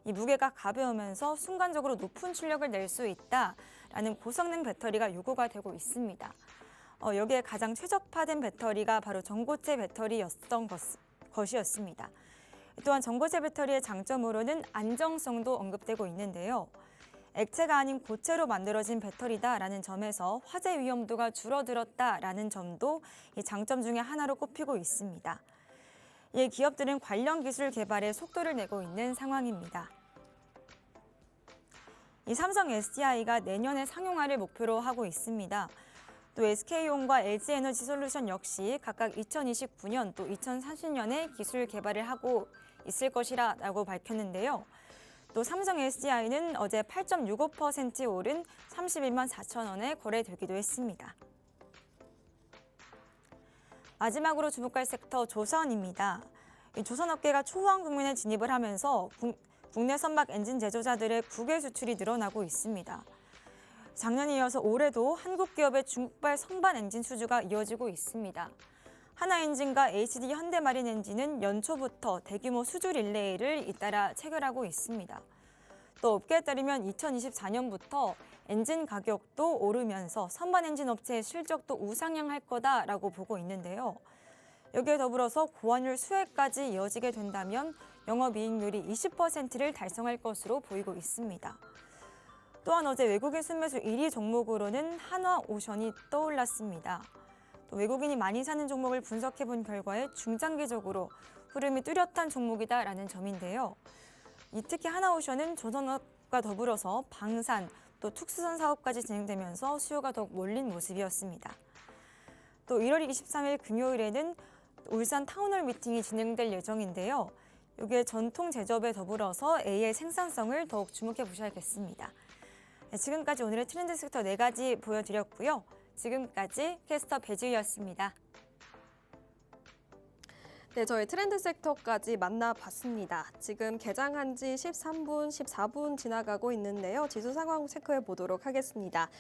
이 무게가 가벼우면서 순간적으로 높은 출력을 낼 수 있다라는 고성능 배터리가 요구가 되고 있습니다. 여기에 가장 최적화된 배터리가 바로 전고체 배터리였던 것이었습니다. 또한 전고체 배터리의 장점으로는 안정성도 언급되고 있는데요. 액체가 아닌 고체로 만들어진 배터리다라는 점에서 화재 위험도가 줄어들었다라는 점도 이 장점 중에 하나로 꼽히고 있습니다. 이 기업들은 관련 기술 개발에 속도를 내고 있는 상황입니다. 이 삼성 SDI가 내년에 상용화를 목표로 하고 있습니다. 또 SK온과 LG에너지솔루션 역시 각각 2029년 또 2040년에 기술 개발을 하고 있을 것이라고 밝혔는데요. 또 삼성 SDI는 어제 8.65% 오른 31만 4천 원에 거래되기도 했습니다. 마지막으로 주목할 섹터 조선입니다. 조선업계가 초호황 국면에 진입을 하면서 국내 선박 엔진 제조사들의 국외 수출이 늘어나고 있습니다. 작년에 이어서 올해도 한국 기업의 중국발 선반 엔진 수주가 이어지고 있습니다. 하나엔진과 HD 현대마린 엔진은 연초부터 대규모 수주 릴레이를 잇따라 체결하고 있습니다. 또 업계에 따르면 2024년부터 엔진 가격도 오르면서 선반 엔진 업체의 실적도 우상향할 거다라고 보고 있는데요. 여기에 더불어서 고환율 수혜까지 이어지게 된다면 영업이익률이 20%를 달성할 것으로 보이고 있습니다. 또한 어제 외국인 순매수 1위 종목으로는 한화오션이 떠올랐습니다. 또 외국인이 많이 사는 종목을 분석해 본 결과에 중장기적으로 흐름이 뚜렷한 종목이다라는 점인데요. 특히 하나오션은 조선업과 더불어서 방산, 또 특수선 사업까지 진행되면서 수요가 더욱 몰린 모습이었습니다. 또 1월 23일 금요일에는 울산 타운홀 미팅이 진행될 예정인데요. 이게 전통 제조업에 더불어서 A의 생산성을 더욱 주목해 보셔야겠습니다. 네, 지금까지 오늘의 트렌드 섹터 4가지 보여드렸고요. 지금까지 캐스터 배지우였습니다. 네, 저희 트렌드 섹터까지 만나봤습니다. 지금 개장한 지 13분, 14분 지나가고 있는데요. 지수 상황 체크해 보도록 하겠습니다.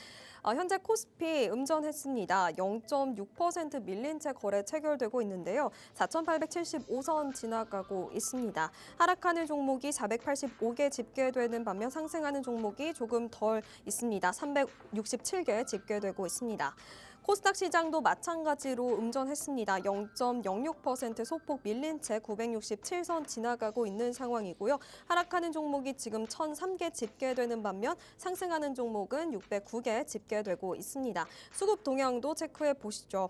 현재 코스피 음전했습니다. 0.6% 밀린 채 거래 체결되고 있는데요. 4,875선 지나가고 있습니다. 하락하는 종목이 485개 집계되는 반면 상승하는 종목이 조금 덜 있습니다. 367개 집계되고 있습니다. 코스닥 시장도 마찬가지로 음전했습니다. 0.06% 소폭 밀린 채 967선 지나가고 있는 상황이고요. 하락하는 종목이 지금 1,003개 집계되는 반면 상승하는 종목은 609개 집계되고 있습니다. 수급 동향도 체크해 보시죠.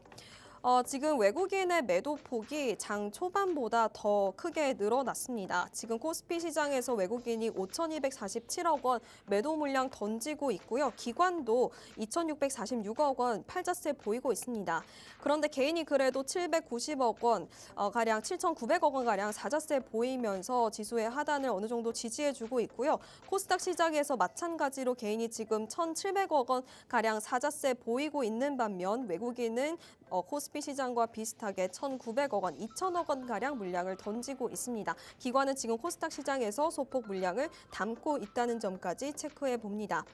지금 외국인의 매도 폭이 장 초반보다 더 크게 늘어났습니다. 지금 코스피 시장에서 외국인이 5,247억 원 매도 물량 던지고 있고요. 기관도 2,646억 원 팔자세 보이고 있습니다. 그런데 개인이 그래도 790억 원 가량 7,900억 원 가량 사자세 보이면서 지수의 하단을 어느 정도 지지해주고 있고요. 코스닥 시장에서 마찬가지로 개인이 지금 1,700억 원 가량 사자세 보이고 있는 반면 외국인은 코스피 시장과 비슷하게 1,900억 원, 2,000억 원 가량 물량을 던지고 있습니다. 기관은 지금 코스닥 시장에서 소폭 물량을 담고 있다는 점까지 체크해 봅니다.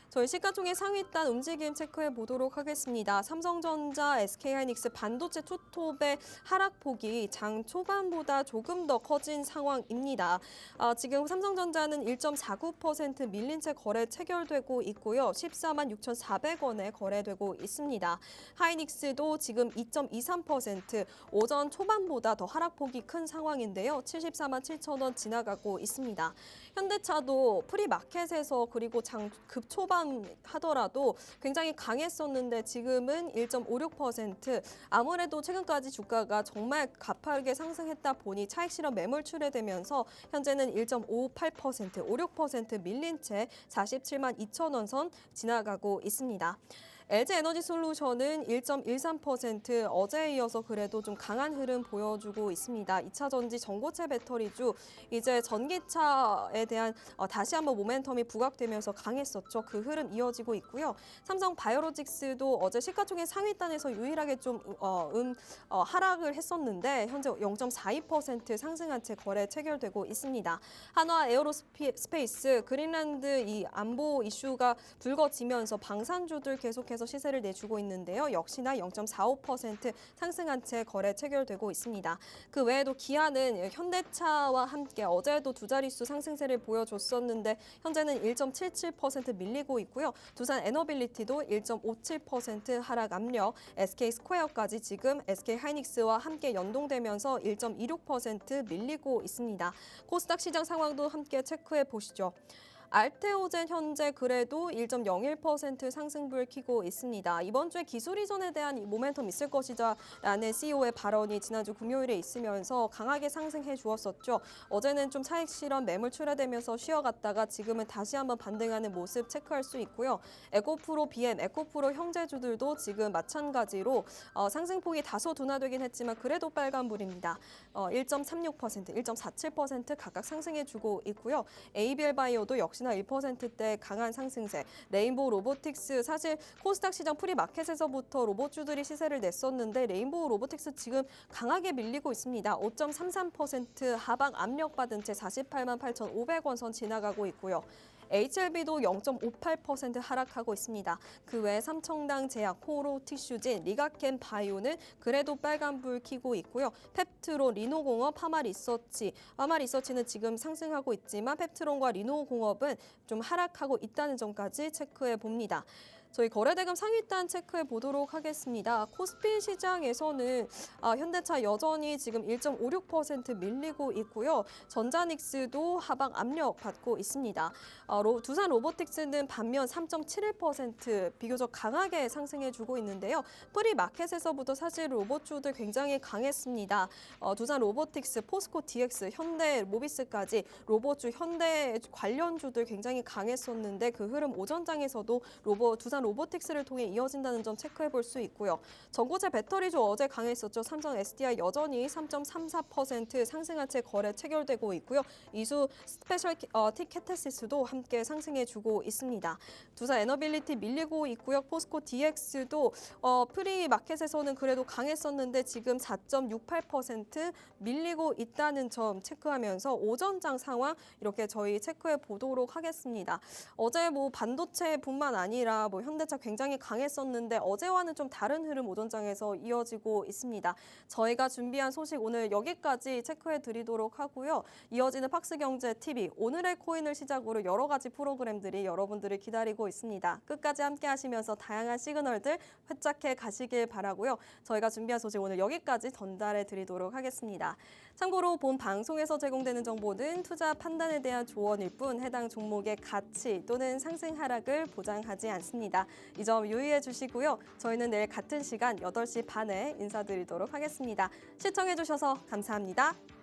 저희 시가총액 상위단 움직임 체크해 보도록 하겠습니다. 삼성전자, SK하이닉스, 반도체 투톱의 하락폭이 장 초반보다 조금 더 커진 상황입니다. 지금 삼성전자는 1.49% 밀린 채 거래 체결되고 있고요. 14만 6,400원에 거래되고 있습니다. 하이닉스도 지금 2.23% 오전 초반보다 더 하락폭이 큰 상황인데요. 74만 7천원 지나가고 있습니다. 현대차도 프리마켓에서 그리고 장 급초반 하더라도 굉장히 강했었는데 지금은 1.56%. 아무래도 최근까지 주가가 정말 가파르게 상승했다 보니 차익 실현 매물 출회되면서 현재는 1.58%, 56% 밀린 채 47만 2천원 선 지나가고 있습니다. LG에너지솔루션은 1.13% 어제에 이어서 그래도 좀 강한 흐름 보여주고 있습니다. 2차 전지 전고체 배터리주 이제 전기차에 대한 다시 한번 모멘텀이 부각되면서 강했었죠. 그 흐름 이어지고 있고요. 삼성 바이오로직스도 어제 시가총액 상위단에서 유일하게 좀 하락을 했었는데 현재 0.42% 상승한 채 거래 체결되고 있습니다. 한화 에어로스페이스 그린란드 이 안보 이슈가 불거지면서 방산주들 계속해서 시세를 내주고 있는데요. 역시나 0.45% 상승한 채 거래 체결되고 있습니다. 그 외에도 기아는 현대차와 함께 어제도 두 자릿수 상승세를 보여줬었는데 현재는 1.77% 밀리고 있고요. 두산 에너빌리티도 1.57% 하락 압력, SK스퀘어까지 지금 SK하이닉스와 함께 연동되면서 1.26% 밀리고 있습니다. 코스닥 시장 상황도 함께 체크해 보시죠. 알테오젠 현재 그래도 1.01% 상승불 켜고 있습니다. 이번 주에 기술 이전에 대한 모멘텀 있을 것이다라는 CEO의 발언이 지난주 금요일에 있으면서 강하게 상승해 주었었죠. 어제는 좀 차익 실현 매물 출회되면서 쉬어갔다가 지금은 다시 한번 반등하는 모습 체크할 수 있고요. 에코프로, BM, 에코프로 형제주들도 지금 마찬가지로 상승폭이 다소 둔화되긴 했지만 그래도 빨간불입니다. 1.36%, 1.47% 각각 상승해 주고 있고요. ABL 바이오도 역시나 1%대 강한 상승세. 레인보우 로보틱스 사실 코스닥 시장 프리마켓에서부터 로봇주들이 시세를 냈었는데 레인보우 로보틱스 지금 강하게 밀리고 있습니다. 5.33% 하방 압력받은 채 48만 8,500원 선 지나가고 있고요. HLB도 0.58% 하락하고 있습니다. 그 외 삼청당 제약, 호로 티슈진, 리가켄 바이오는 그래도 빨간불 켜고 있고요. 펩트론, 리노공업, 파마리서치는 지금 상승하고 있지만 펩트론과 리노공업은 좀 하락하고 있다는 점까지 체크해 봅니다. 저희 거래대금 상위단 체크해 보도록 하겠습니다. 코스피 시장에서는 현대차 여전히 지금 1.56% 밀리고 있고요. 전자닉스도 하방 압력 받고 있습니다. 두산 로보틱스는 반면 3.71% 비교적 강하게 상승해주고 있는데요. 프리마켓에서부터 사실 로봇주들 굉장히 강했습니다. 두산 로보틱스, 포스코 DX, 현대 모비스까지 로봇주, 현대 관련주들 굉장히 강했었는데 그 흐름 오전장에서도 두산 로보틱스를 통해 이어진다는 점 체크해 볼 수 있고요. 전고체 배터리주 어제 강했었죠. 삼성 SDI 여전히 3.34% 상승한 채 거래 체결되고 있고요. 이수 스페셜 티켓테시스도 함께 상승해주고 있습니다. 두산 에너빌리티 밀리고 있고요. 포스코 DX도 프리 마켓에서는 그래도 강했었는데 지금 4.68% 밀리고 있다는 점 체크하면서 오전장 상황 이렇게 저희 체크해 보도록 하겠습니다. 어제 뭐 반도체뿐만 아니라 뭐 현대차 굉장히 강했었는데 어제와는 좀 다른 흐름 오전장에서 이어지고 있습니다. 저희가 준비한 소식 오늘 여기까지 체크해 드리도록 하고요. 이어지는 팍스경제TV 오늘의 코인을 시작으로 여러 가지 프로그램들이 여러분들을 기다리고 있습니다. 끝까지 함께 하시면서 다양한 시그널들 회짝해 가시길 바라고요. 저희가 준비한 소식 오늘 여기까지 전달해 드리도록 하겠습니다. 참고로 본 방송에서 제공되는 정보는 투자 판단에 대한 조언일 뿐 해당 종목의 가치 또는 상승 하락을 보장하지 않습니다. 이 점 유의해 주시고요. 저희는 내일 같은 시간 8시 반에 인사드리도록 하겠습니다. 시청해 주셔서 감사합니다.